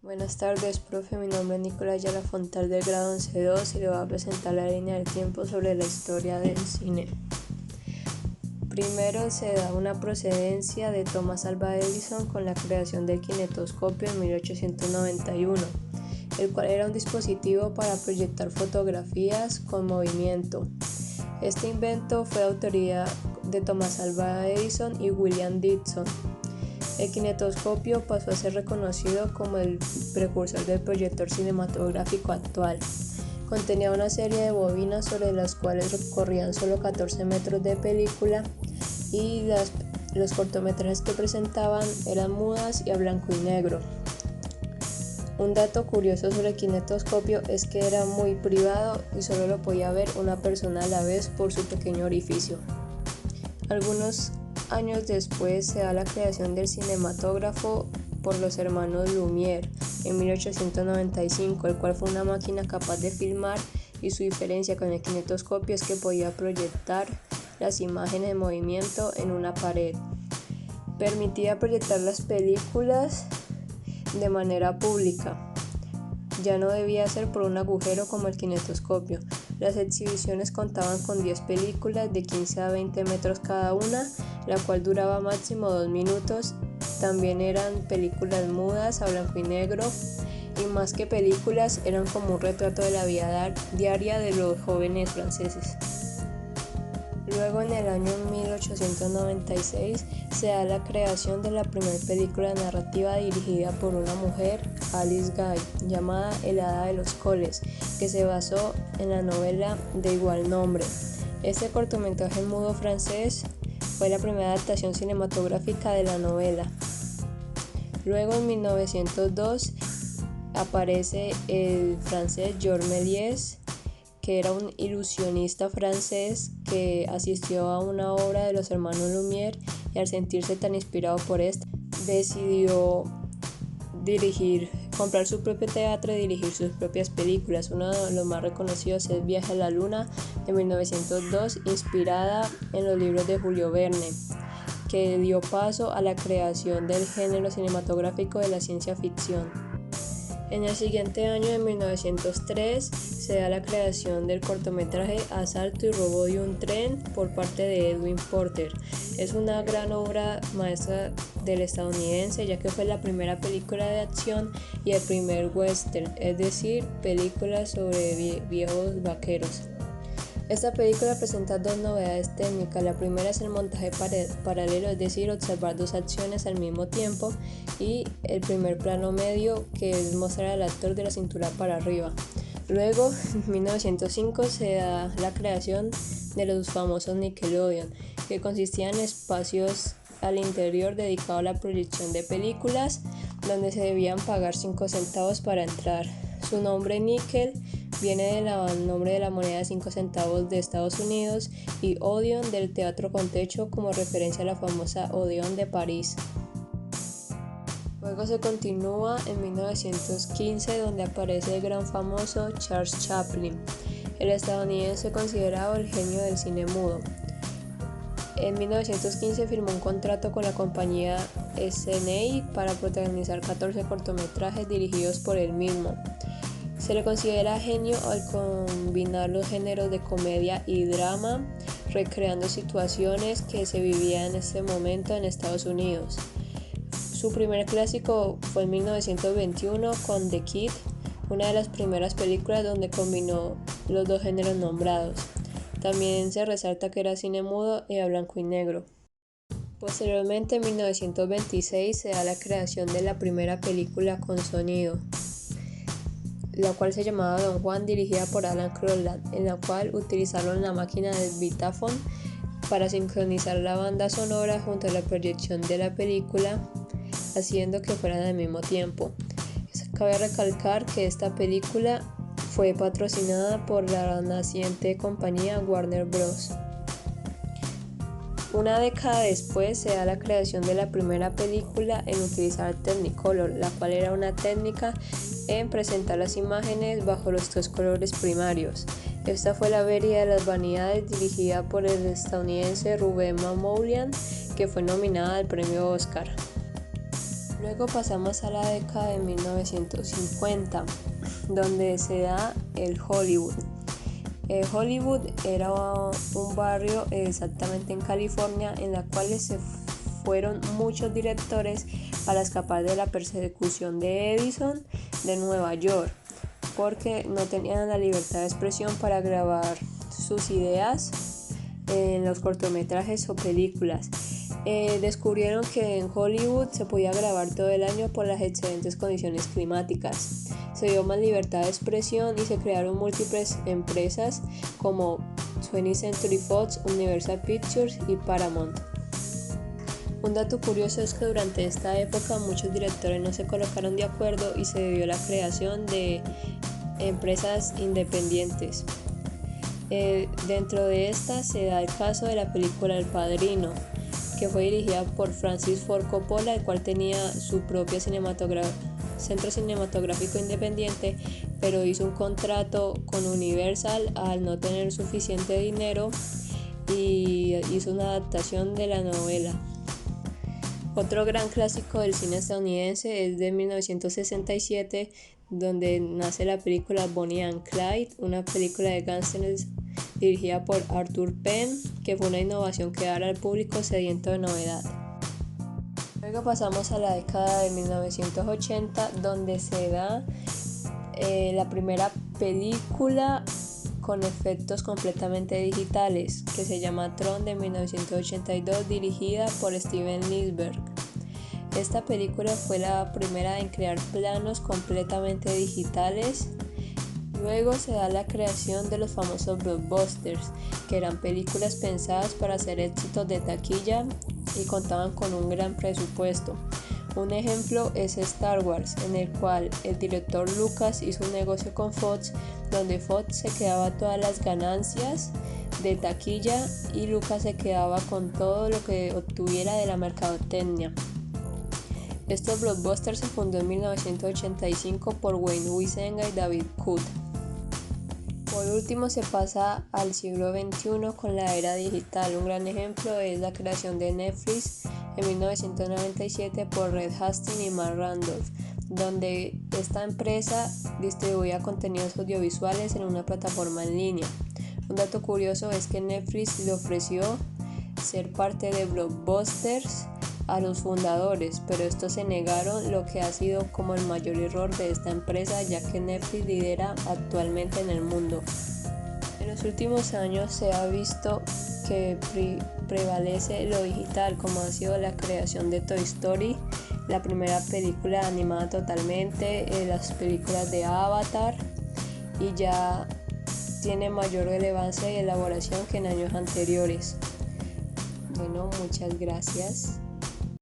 Buenas tardes, profe. Mi nombre es Nicolás Yala Fontal del grado 11.2 y le voy a presentar la línea del tiempo sobre la historia del cine. Primero se da una procedencia de Thomas Alva Edison con la creación del kinetoscopio en 1891, el cual era un dispositivo para proyectar fotografías con movimiento. Este invento fue de autoría de Thomas Alva Edison y William Dickson. El kinetoscopio pasó a ser reconocido como el precursor del proyector cinematográfico actual. Contenía una serie de bobinas sobre las cuales recorrían solo 14 metros de película y los cortometrajes que presentaban eran mudas y a blanco y negro. Un dato curioso sobre el kinetoscopio es que era muy privado y solo lo podía ver una persona a la vez por su pequeño orificio. Algunos años después se da la creación del cinematógrafo por los hermanos Lumière en 1895, el cual fue una máquina capaz de filmar, y su diferencia con el kinetoscopio es que podía proyectar las imágenes en movimiento en una pared. Permitía proyectar las películas de manera pública. Ya no debía ser por un agujero como el kinetoscopio. Las exhibiciones contaban con 10 películas de 15 a 20 metros cada una, la cual duraba máximo 2 minutos. También eran películas mudas a blanco y negro, y más que películas eran como un retrato de la vida diaria de los jóvenes franceses. Luego, en el año 1896, se da la creación de la primera película narrativa dirigida por una mujer, Alice Guy, llamada El Hada de los Coles, que se basó en la novela de igual nombre. Este cortometraje mudo francés fue la primera adaptación cinematográfica de la novela. Luego, en 1902, aparece el francés Georges Méliès, que era un ilusionista francés que asistió a una obra de los hermanos Lumière, y al sentirse tan inspirado por esta, decidió comprar su propio teatro y dirigir sus propias películas. Uno de los más reconocidos es Viaje a la Luna de 1902, inspirada en los libros de Julio Verne, que dio paso a la creación del género cinematográfico de la ciencia ficción. En el siguiente año, en 1903, se da la creación del cortometraje Asalto y robo de un tren por parte de Edwin Porter. Es una gran obra maestra del estadounidense, ya que fue la primera película de acción y el primer western, es decir, película sobre viejos vaqueros. Esta película presenta dos novedades técnicas. La primera es el montaje paralelo, es decir, observar dos acciones al mismo tiempo, y el primer plano medio, que es mostrar al actor de la cintura para arriba. Luego, en 1905, se da la creación de los famosos Nickelodeon, que consistían en espacios al interior dedicados a la proyección de películas, donde se debían pagar 5 centavos para entrar. Su nombre, Nickel, viene del nombre de la moneda de 5 centavos de Estados Unidos, y Odeon del teatro con techo, como referencia a la famosa Odeon de París. Luego se continúa en 1915, donde aparece el gran famoso Charles Chaplin, el estadounidense considerado el genio del cine mudo. En 1915 firmó un contrato con la compañía SNA para protagonizar 14 cortometrajes dirigidos por él mismo. Se le considera genio al combinar los géneros de comedia y drama, recreando situaciones que se vivían en ese momento en Estados Unidos. Su primer clásico fue en 1921 con The Kid, una de las primeras películas donde combinó los dos géneros nombrados. También se resalta que era cine mudo y a blanco y negro. Posteriormente, en 1926, se da la creación de la primera película con sonido, la cual se llamaba Don Juan, dirigida por Alan Crowland, en la cual utilizaron la máquina del Vitaphone para sincronizar la banda sonora junto a la proyección de la película, haciendo que fueran al mismo tiempo. Cabe recalcar que esta película fue patrocinada por la naciente compañía Warner Bros. Una década después se da la creación de la primera película en utilizar Technicolor, la cual era una técnica en presentar las imágenes bajo los 3 colores primarios. Esta fue La Feria de las Vanidades, dirigida por el estadounidense Ruben Mamoulian, que fue nominada al premio Oscar. Luego pasamos a la década de 1950, donde se da el Hollywood. Hollywood era un barrio exactamente en California, en la cual se fueron muchos directores para escapar de la persecución de Edison de Nueva York, porque no tenían la libertad de expresión para grabar sus ideas en los cortometrajes o películas. Descubrieron que en Hollywood se podía grabar todo el año por las excelentes condiciones climáticas. Se dio más libertad de expresión y se crearon múltiples empresas como 20th Century Fox, Universal Pictures y Paramount. Un dato curioso es que durante esta época muchos directores no se colocaron de acuerdo y se dio la creación de empresas independientes. Dentro de esta se da el caso de la película El Padrino, que fue dirigida por Francis Ford Coppola, el cual tenía su propio centro cinematográfico independiente, pero hizo un contrato con Universal al no tener suficiente dinero y hizo una adaptación de la novela. Otro gran clásico del cine estadounidense es de 1967, donde nace la película Bonnie and Clyde, una película de gángsters dirigida por Arthur Penn, que fue una innovación que dará al público sediento de novedad. Luego pasamos a la década de 1980, donde se da la primera película con efectos completamente digitales, que se llama Tron, de 1982, dirigida por Steven Spielberg. Esta película fue la primera en crear planos completamente digitales. Luego se da la creación de los famosos blockbusters, que eran películas pensadas para hacer éxitos de taquilla y contaban con un gran presupuesto. Un ejemplo es Star Wars, en el cual el director Lucas hizo un negocio con Fox, donde Fox se quedaba todas las ganancias de taquilla y Lucas se quedaba con todo lo que obtuviera de la mercadotecnia. Estos blockbusters se fundó en 1985 por Wayne Huizenga y David Kood. Por último se pasa al siglo XXI con la era digital. Un gran ejemplo es la creación de Netflix en 1997 por Reed Hastings y Mark Randolph, donde esta empresa distribuía contenidos audiovisuales en una plataforma en línea. Un dato curioso es que Netflix le ofreció ser parte de Blockbusters a los fundadores, pero estos se negaron, lo que ha sido como el mayor error de esta empresa, ya que Netflix lidera actualmente en el mundo. En los últimos años se ha visto que prevalece lo digital, como ha sido la creación de Toy Story, la primera película animada totalmente, las películas de Avatar, y ya tiene mayor relevancia y elaboración que en años anteriores. Bueno, muchas gracias.